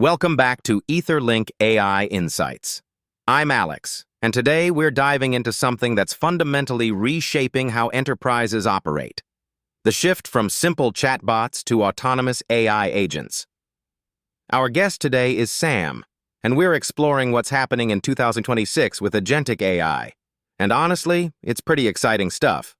Welcome back to EtherLink AI Insights. I'm Alex, and today we're diving into something that's fundamentally reshaping how enterprises operate. The shift from simple chatbots to autonomous AI agents. Our guest today is Sam, and we're exploring what's happening in 2026 with Agentic AI. And honestly, it's pretty exciting stuff.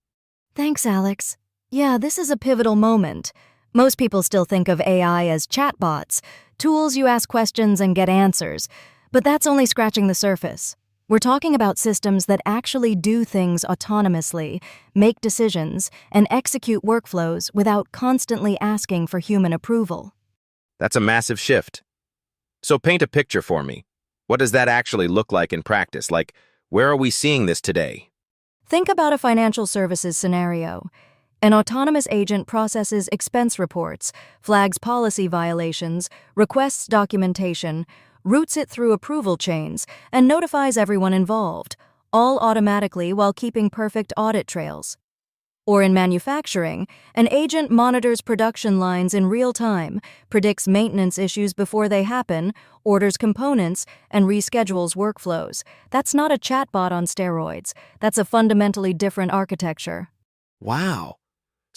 Thanks, Alex. Yeah, this is a pivotal moment. Most people still think of AI as chatbots, tools you ask questions and get answers, but that's only scratching the surface. We're talking about systems that actually do things autonomously, make decisions, and execute workflows without constantly asking for human approval. That's a massive shift. So paint a picture for me. What does that actually look like in practice? Like, where are we seeing this today? Think about a financial services scenario. An autonomous agent processes expense reports, flags policy violations, requests documentation, routes it through approval chains, and notifies everyone involved, all automatically while keeping perfect audit trails. Or in manufacturing, an agent monitors production lines in real time, predicts maintenance issues before they happen, orders components, and reschedules workflows. That's not a chatbot on steroids. That's a fundamentally different architecture. Wow.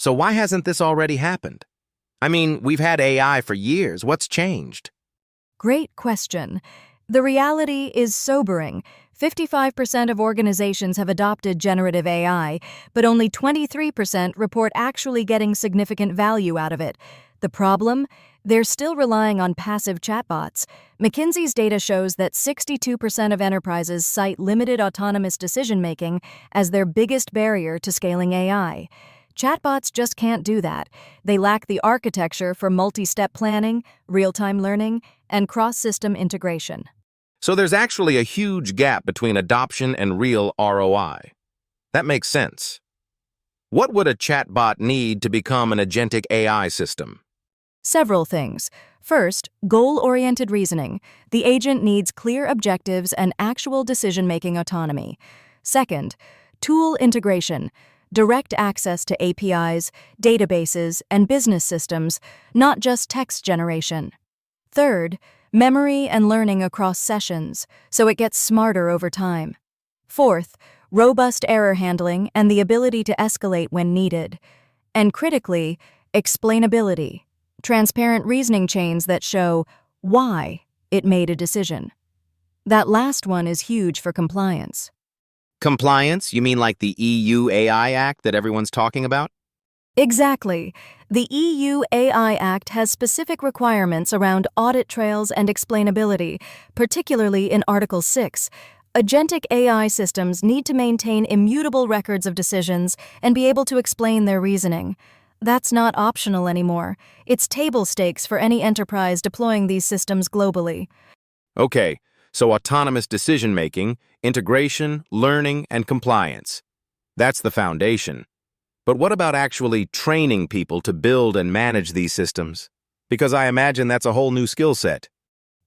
So why hasn't this already happened? I mean, we've had AI for years. What's changed? Great question. The reality is sobering. 55% of organizations have adopted generative AI, but only 23% report actually getting significant value out of it. The problem? They're still relying on passive chatbots. McKinsey's data shows that 62% of enterprises cite limited autonomous decision-making as their biggest barrier to scaling AI. Chatbots just can't do that. They lack the architecture for multi-step planning, real-time learning, and cross-system integration. So there's actually a huge gap between adoption and real ROI. That makes sense. What would a chatbot need to become an agentic AI system? Several things. First, goal-oriented reasoning. The agent needs clear objectives and actual decision-making autonomy. Second, tool integration. Direct access to APIs, databases, and business systems, not just text generation. Third, memory and learning across sessions, so it gets smarter over time. Fourth, robust error handling and the ability to escalate when needed. And critically, explainability. Transparent reasoning chains that show why it made a decision. That last one is huge for compliance. Compliance? You mean like the EU AI Act that everyone's talking about? Exactly. The EU AI Act has specific requirements around audit trails and explainability, particularly in Article 6. Agentic AI systems need to maintain immutable records of decisions and be able to explain their reasoning. That's not optional anymore. It's table stakes for any enterprise deploying these systems globally. Okay, so autonomous decision-making, integration, learning, and compliance. That's the foundation. But what about actually training people to build and manage these systems? Because I imagine that's a whole new skill set.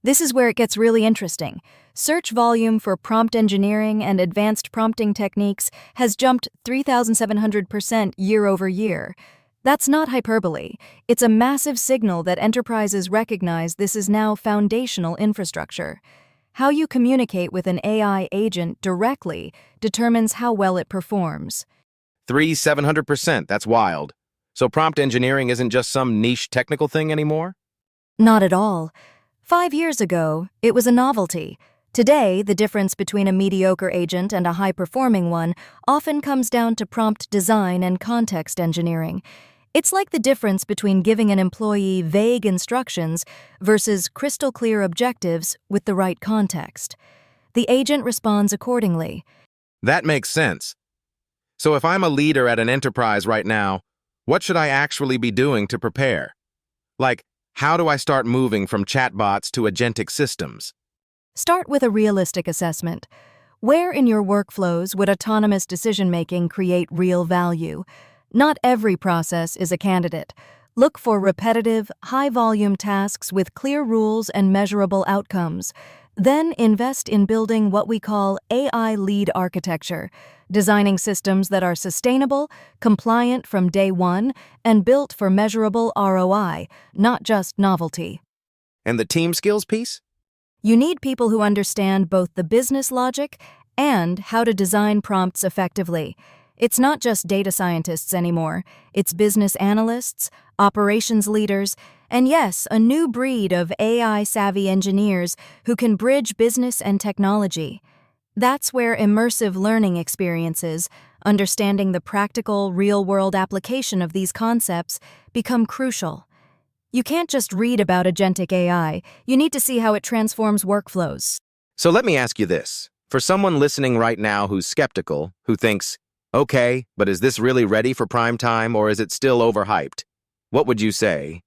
This is where it gets really interesting. Search volume for prompt engineering and advanced prompting techniques has jumped 3,700% year over year. That's not hyperbole. It's a massive signal that enterprises recognize this is now foundational infrastructure. How you communicate with an AI agent directly determines how well it performs. 700%, that's wild. So prompt engineering isn't just some niche technical thing anymore? Not at all. 5 years ago, it was a novelty. Today, the difference between a mediocre agent and a high-performing one often comes down to prompt design and context engineering. It's like the difference between giving an employee vague instructions versus crystal-clear objectives with the right context. The agent responds accordingly. That makes sense. So if I'm a leader at an enterprise right now, what should I actually be doing to prepare? Like, how do I start moving from chatbots to agentic systems? Start with a realistic assessment. Where in your workflows would autonomous decision-making create real value? Not every process is a candidate. Look for repetitive, high-volume tasks with clear rules and measurable outcomes. Then invest in building what we call AI lead architecture, designing systems that are sustainable, compliant from day one, and built for measurable ROI, not just novelty. And the team skills piece? You need people who understand both the business logic and how to design prompts effectively. It's not just data scientists anymore. It's business analysts, operations leaders, and yes, a new breed of AI-savvy engineers who can bridge business and technology. That's where immersive learning experiences, understanding the practical, real-world application of these concepts, become crucial. You can't just read about Agentic AI, you need to see how it transforms workflows. So let me ask you this. For someone listening right now who's skeptical, who thinks, okay, but is this really ready for prime time or is it still overhyped? What would you say?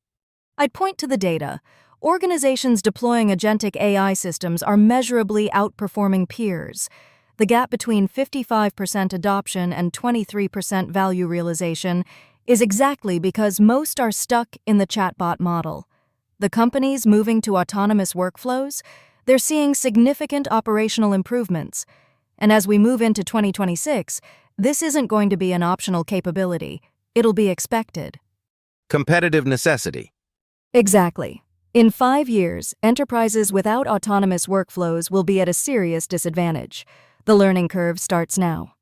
I'd point to the data. Organizations deploying Agentic AI systems are measurably outperforming peers. The gap between 55% adoption and 23% value realization is exactly because most are stuck in the chatbot model. The companies moving to autonomous workflows, they're seeing significant operational improvements. And as we move into 2026, this isn't going to be an optional capability. It'll be expected. Competitive necessity. Exactly. In 5 years, enterprises without autonomous workflows will be at a serious disadvantage. The learning curve starts now.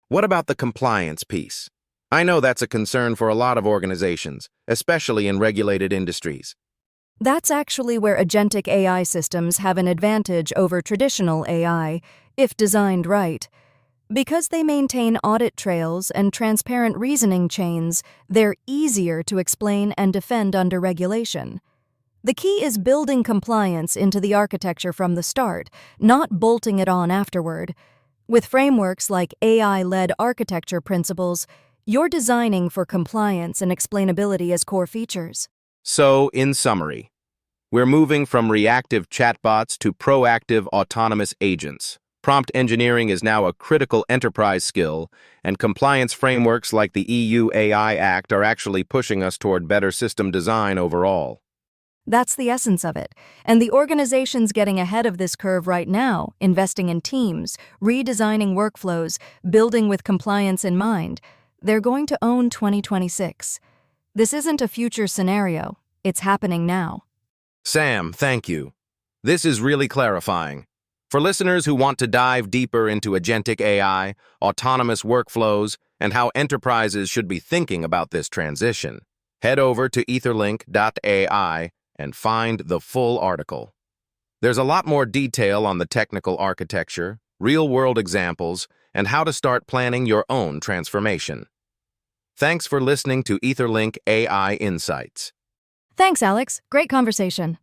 What about the compliance piece? I know that's a concern for a lot of organizations, especially in regulated industries. That's actually where agentic AI systems have an advantage over traditional AI, if designed right. Because they maintain audit trails and transparent reasoning chains, they're easier to explain and defend under regulation. The key is building compliance into the architecture from the start, not bolting it on afterward. With frameworks like AI-led architecture principles, you're designing for compliance and explainability as core features. So, in summary, we're moving from reactive chatbots to proactive autonomous agents. Prompt engineering is now a critical enterprise skill, and compliance frameworks like the EU AI Act are actually pushing us toward better system design overall. That's the essence of it. And the organizations getting ahead of this curve right now, investing in teams, redesigning workflows, building with compliance in mind, they're going to own 2026. This isn't a future scenario. It's happening now. Sam, thank you. This is really clarifying. For listeners who want to dive deeper into agentic AI, autonomous workflows, and how enterprises should be thinking about this transition, head over to etherlink.ai and find the full article. There's a lot more detail on the technical architecture, real-world examples, and how to start planning your own transformation. Thanks for listening to EtherLink AI Insights. Thanks, Alex. Great conversation.